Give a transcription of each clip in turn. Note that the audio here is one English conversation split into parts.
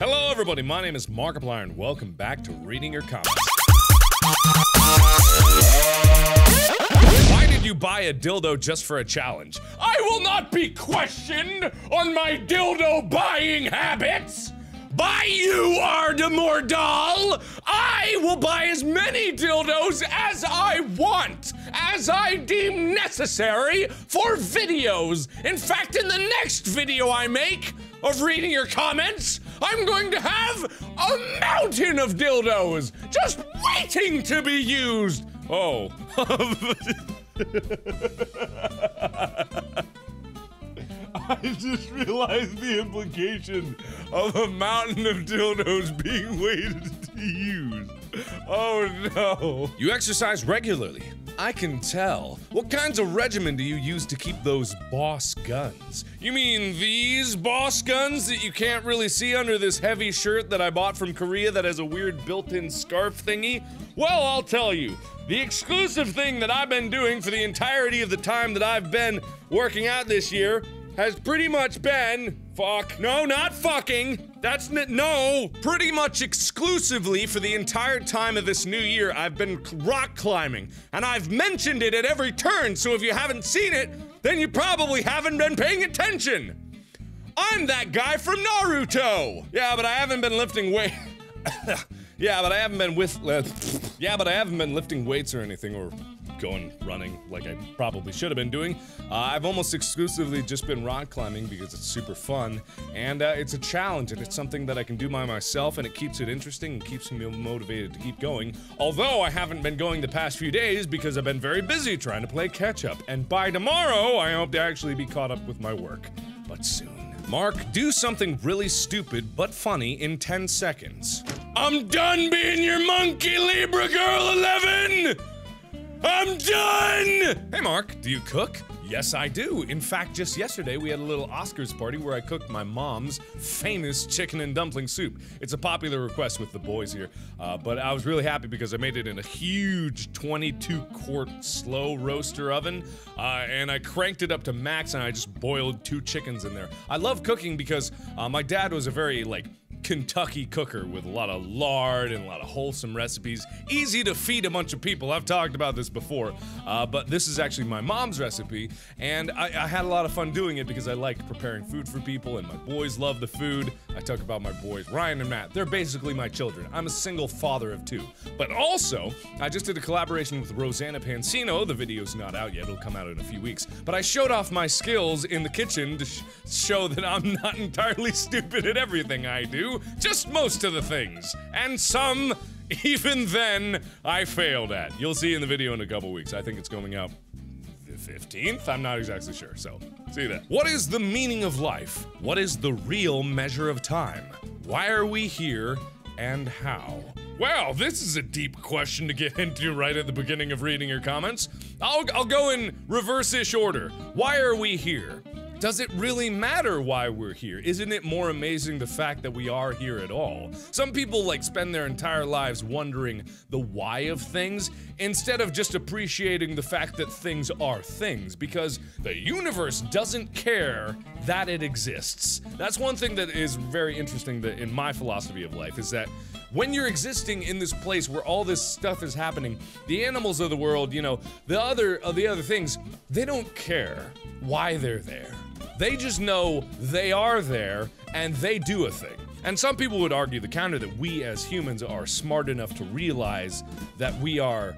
Hello everybody, my name is Markiplier and welcome back to Reading Your Comments. Why did you buy a dildo just for a challenge? I will not be questioned on my dildo buying habits! By you, Ardemordal! I will buy as many dildos as I want, as I deem necessary for videos. In fact, in the next video I make of Reading Your Comments, I'm going to have a mountain of dildos just waiting to be used. Oh. I just realized the implication of a mountain of dildos being waited to use. Oh no. You exercise regularly. I can tell. What kinds of regimen do you use to keep those boss guns? You mean these boss guns that you can't really see under this heavy shirt that I bought from Korea that has a weird built-in scarf thingy? Well, I'll tell you. The exclusive thing that I've been doing for the entirety of the time that I've been working out this year has pretty much been no, not fucking. That's no. Pretty much exclusively for the entire time of this new year, I've been rock climbing, and I've mentioned it at every turn. So if you haven't seen it, then you probably haven't been paying attention. I'm that guy from Naruto. Yeah, but I haven't been lifting weight. Yeah, but I haven't been lifting weights or anything, or going running like I probably should have been doing. I've almost exclusively just been rock climbing because it's super fun, and it's a challenge, and it's something that I can do by myself, and it keeps it interesting and keeps me motivated to keep going. Although I haven't been going the past few days because I've been very busy trying to play catch up, and by tomorrow I hope to actually be caught up with my work, but soon. Mark, do something really stupid but funny in 10 seconds. I'm done being your monkey Libra girl 11! I'm done! Hey Mark, do you cook? Yes, I do. In fact, just yesterday we had a little Oscars party where I cooked my mom's famous chicken and dumpling soup. It's a popular request with the boys here, but I was really happy because I made it in a huge 22-quart slow roaster oven, and I cranked it up to max and I just boiled 2 chickens in there. I love cooking because my dad was a very, Kentucky cooker with a lot of lard and a lot of wholesome recipes. Easy to feed a bunch of people. I've talked about this before, but this is actually my mom's recipe, and I had a lot of fun doing it because I like preparing food for people, and my boys love the food. I talk about my boys, Ryan and Matt. They're basically my children. I'm a single father of 2. But also, I just did a collaboration with Rosanna Pansino. The video's not out yet. It'll come out in a few weeks. But I showed off my skills in the kitchen to show that I'm not entirely stupid at everything I do. Just most of the things. And some, even then, I failed at. You'll see in the video in a couple weeks. I think it's going out the 15th? I'm not exactly sure, so see that. What is the meaning of life? What is the real measure of time? Why are we here, and how? Well, this is a deep question to get into right at the beginning of Reading Your Comments. I'll go in reverse-ish order. Why are we here? Does it really matter why we're here? Isn't it more amazing the fact that we are here at all? Some people spend their entire lives wondering the why of things instead of just appreciating the fact that things are things, because the universe doesn't care that it exists. That's one thing that is very interesting in my philosophy of life, is that when you're existing in this place where all this stuff is happening, the animals of the world, the other things, they don't care why they're there. They just know they are there, and they do a thing. And some people would argue the counter that we as humans are smart enough to realize that we are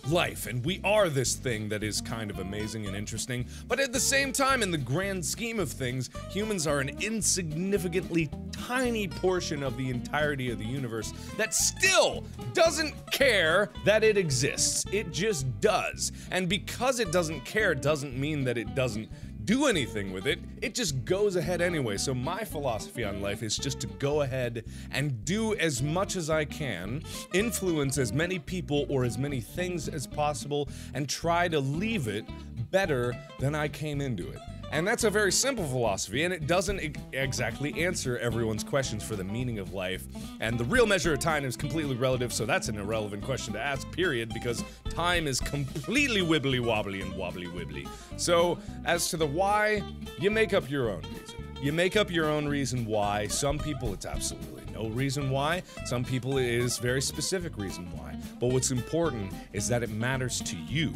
life, and we are this thing that is kind of amazing and interesting, but at the same time, in the grand scheme of things, humans are an insignificantly tiny portion of the entirety of the universe that still doesn't care that it exists. It just does. And because it doesn't care doesn't mean that it doesn't do anything with it, it just goes ahead anyway. So my philosophy on life is just to go ahead and do as much as I can, influence as many people or as many things as possible, and try to leave it better than I came into it. And that's a very simple philosophy, and it doesn't exactly answer everyone's questions for the meaning of life. And the real measure of time is completely relative, so that's an irrelevant question to ask, period, because time is completely wibbly wobbly and wobbly wibbly. So, as to the why, you make up your own reason. You make up your own reason why. Some people, it's absolutely no reason why. Some people, it is very specific reason why. But what's important is that it matters to you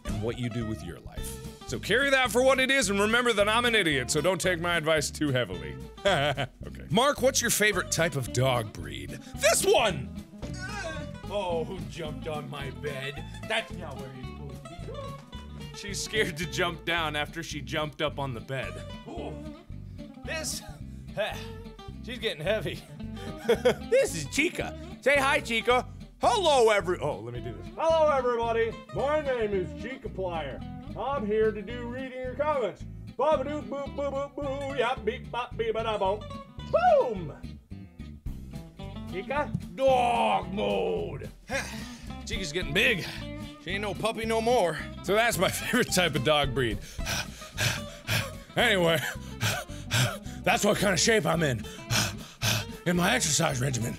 and what you do with your life. So carry that for what it is, and remember that I'm an idiot, so don't take my advice too heavily. Okay. Mark, what's your favorite type of dog breed? This one! Oh, who jumped on my bed? That's not where you're supposed to be. She's scared to jump down after she jumped up on the bed. Ooh. This, she's getting heavy. This is Chica. Say hi, Chica. Hello, oh, let me do this. Hello, everybody. My name is Chica Plier. I'm here to do reading your comments. Ba-ba-doo, boo, boo, boo, boo, yap, beep, bop, beep, ba da boom. Boom! Chica? Dog mode! Chica's getting big. She ain't no puppy no more. So that's my favorite type of dog breed. Anyway, that's what kind of shape I'm in my exercise regimen.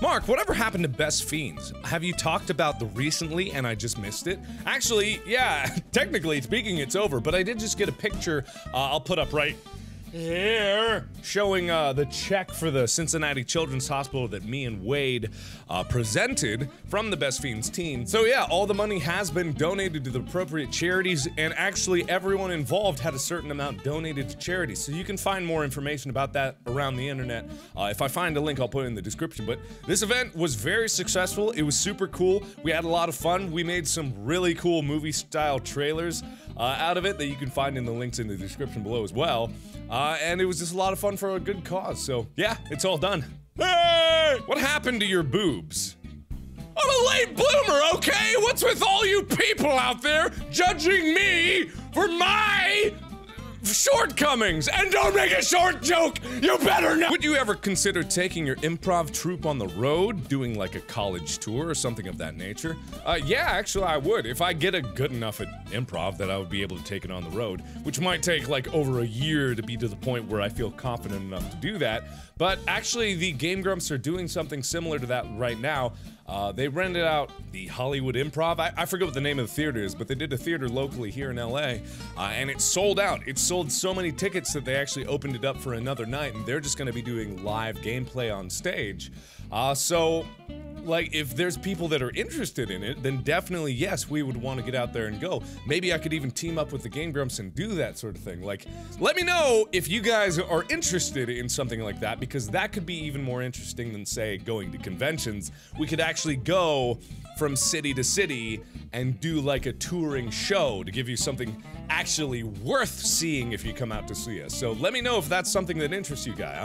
Mark, whatever happened to Best Fiends? Have you talked about the recently and I just missed it? Actually, yeah, technically speaking, it's over, but I did just get a picture I'll put up right here showing the check for the Cincinnati Children's Hospital that me and Wade presented from the Best Fiends team. So yeah, all the money has been donated to the appropriate charities, and actually everyone involved had a certain amount donated to charities. So you can find more information about that around the internet. If I find a link, I'll put it in the description. But this event was very successful. It was super cool. We had a lot of fun. We made some really cool movie-style trailers out of it that you can find in the links in the description below as well. And it was just a lot of fun for a good cause, so yeah, it's all done. Hey! What happened to your boobs? I'm a late bloomer, okay? What's with all you people out there judging me for my shortcomings? And don't make a short joke, you better not! Would you ever consider taking your improv troupe on the road, doing like a college tour or something of that nature? Yeah, actually I would. If I get good enough at improv that I would be able to take it on the road, which might take like over a year to be to the point where I feel confident enough to do that. But actually the Game Grumps are doing something similar to that right now. They rented out the Hollywood Improv. I forget what the name of the theater is, but they did a theater locally here in LA, and it sold out. It sold so many tickets that they actually opened it up for another night, and they're just gonna be doing live gameplay on stage. So, like, if there's people that are interested in it, then definitely, yes, we would want to get out there and go. Maybe I could even team up with the Game Grumps and do that sort of thing. Like, let me know if you guys are interested in something like that, because that could be even more interesting than, say, going to conventions. We could actually go from city to city and do like a touring show to give you something actually worth seeing if you come out to see us. So let me know if that's something that interests you guys.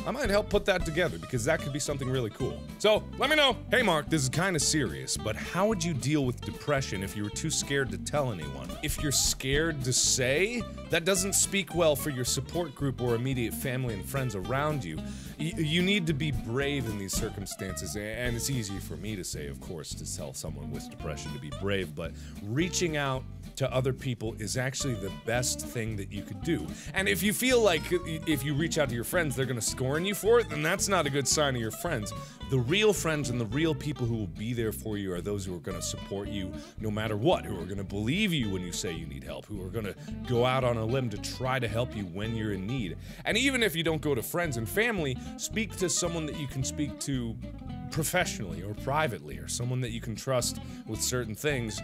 I might help put that together, because that could be something really cool. So, let me know. Hey Mark, this is kind of serious, but how would you deal with depression if you were too scared to tell anyone? If you're scared to say, that doesn't speak well for your support group or immediate family and friends around you. You need to be brave in these circumstances, and it's easy for me to say, of course, to tell someone with depression to be brave, but reaching out to other people is actually the best thing that you could do. And if you feel like if you reach out to your friends, they're gonna scorn you for it, then that's not a good sign of your friends. The real friends and the real people who will be there for you are those who are gonna support you no matter what, who are gonna believe you when you say you need help, who are gonna go out on a limb to try to help you when you're in need. And even if you don't go to friends and family, speak to someone that you can speak to professionally or privately, or someone that you can trust with certain things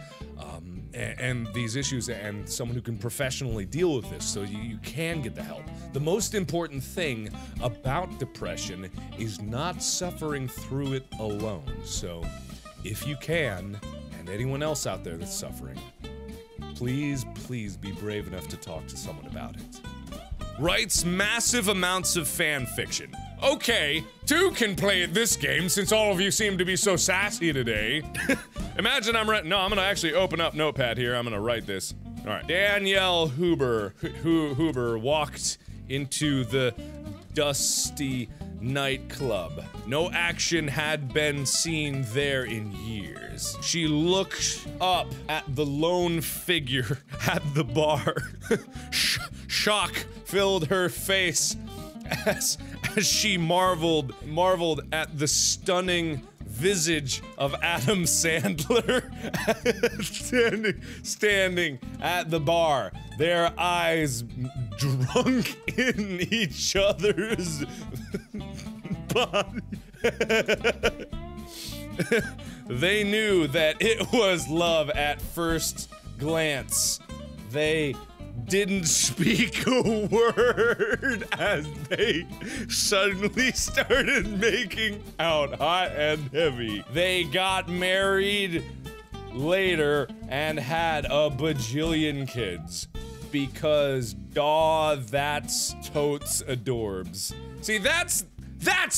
and these issues, and someone who can professionally deal with this so you can get the help. The most important thing about depression is not suffering through it alone. So if you can, and anyone else out there that's suffering, please, please be brave enough to talk to someone about it. Writes massive amounts of fan fiction. Okay, 2 can play at this game since all of you seem to be so sassy today. Imagine I'm no, I'm gonna actually open up Notepad here. I'm gonna write this. All right. Danielle Huber walked into the dusty nightclub. No action had been seen there in years. She looked up at the lone figure at the bar. Shock filled her face as she marveled at the stunning visage of Adam Sandler standing at the bar, their eyes drunk in each other's body. They knew that it was love at first glance. They didn't speak a word as they suddenly started making out hot and heavy. They got married later and had a bajillion kids. Because, daw, that's totes adorbs. See, that's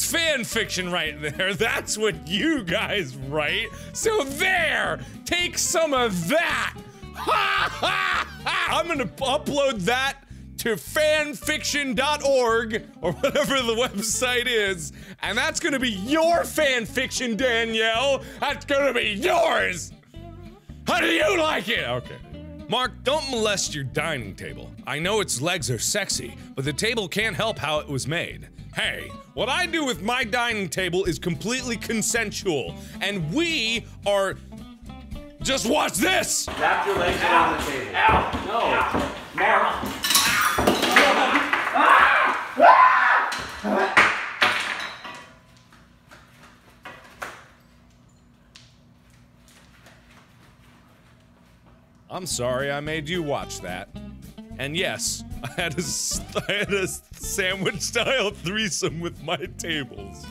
fan fiction right there. That's what you guys write. So there, take some of that. Ha ha ha! I'm gonna upload that to fanfiction.org or whatever the website is, and that's gonna be your fanfiction, Danielle. That's gonna be yours. How do you like it? Okay. Mark, don't molest your dining table. I know its legs are sexy, but the table can't help how it was made. Hey, what I do with my dining table is completely consensual, and we are... Just watch this! Wrap your legs around the table. Ow! No. Mark. I'm sorry I made you watch that. And yes, I had a sandwich-style threesome with my tables.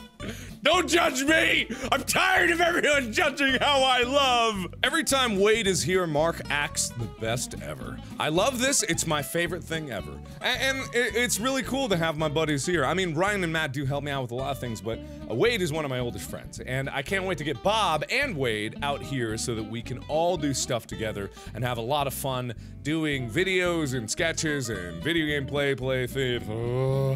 Don't judge me! I'm tired of everyone judging how I love! Every time Wade is here, Mark acts the best ever. I love this, it's my favorite thing ever. And it's really cool to have my buddies here. I mean, Ryan and Matt do help me out with a lot of things, but Wade is one of my oldest friends. And I can't wait to get Bob and Wade out here so that we can all do stuff together and have a lot of fun doing videos and sketches and video game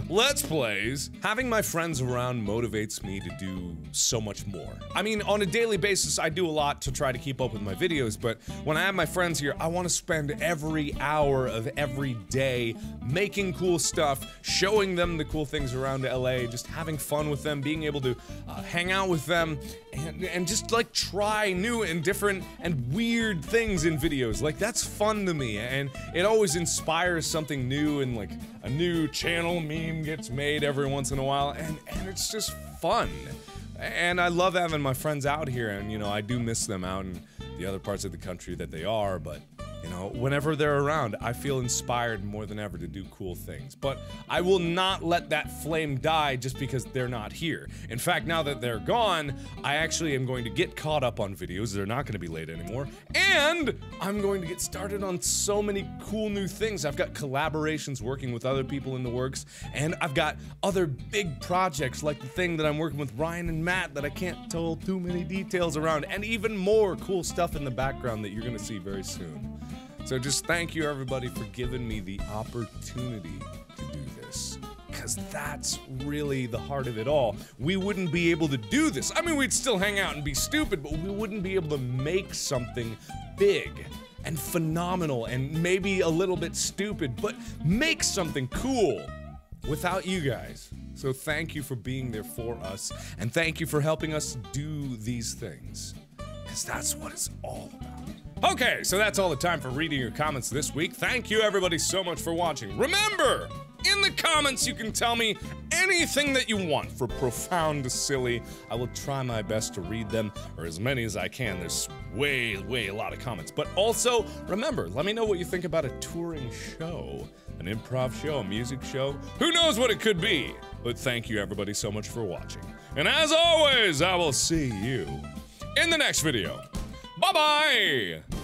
let's plays. Having my friends around motivates me to do so much more. I mean, on a daily basis, I do a lot to try to keep up with my videos, but when I have my friends here, I want to spend every hour of every day making cool stuff, showing them the cool things around LA, just having fun with them, being able to hang out with them, and just like try new and different and weird things in videos. Like, that's fun to me, and it always inspires something new, and like a new channel meme gets made every once in a while, and it's just fun. And I love having my friends out here, and you know, I do miss them out in the other parts of the country that they are, but you know, whenever they're around, I feel inspired more than ever to do cool things. But I will not let that flame die just because they're not here. In fact, now that they're gone, I actually am going to get caught up on videos. They're not going to be late anymore. And I'm going to get started on so many cool new things. I've got collaborations working with other people in the works, and I've got other big projects like the thing that I'm working with Ryan and Matt that I can't tell too many details around, and even more cool stuff in the background that you're going to see very soon. So just thank you everybody for giving me the opportunity to do this, because that's really the heart of it all. We wouldn't be able to do this. I mean, we'd still hang out and be stupid, but we wouldn't be able to make something big and phenomenal and maybe a little bit stupid, but make something cool without you guys. So thank you for being there for us, and thank you for helping us do these things, because that's what it's all about. Okay, so that's all the time for reading your comments this week. Thank you everybody so much for watching. Remember, in the comments you can tell me anything that you want, for profound to silly. I will try my best to read them, or as many as I can. There's way a lot of comments. But also, remember, let me know what you think about a touring show, an improv show, a music show. Who knows what it could be? But thank you everybody so much for watching. And as always, I will see you in the next video. Bye-bye!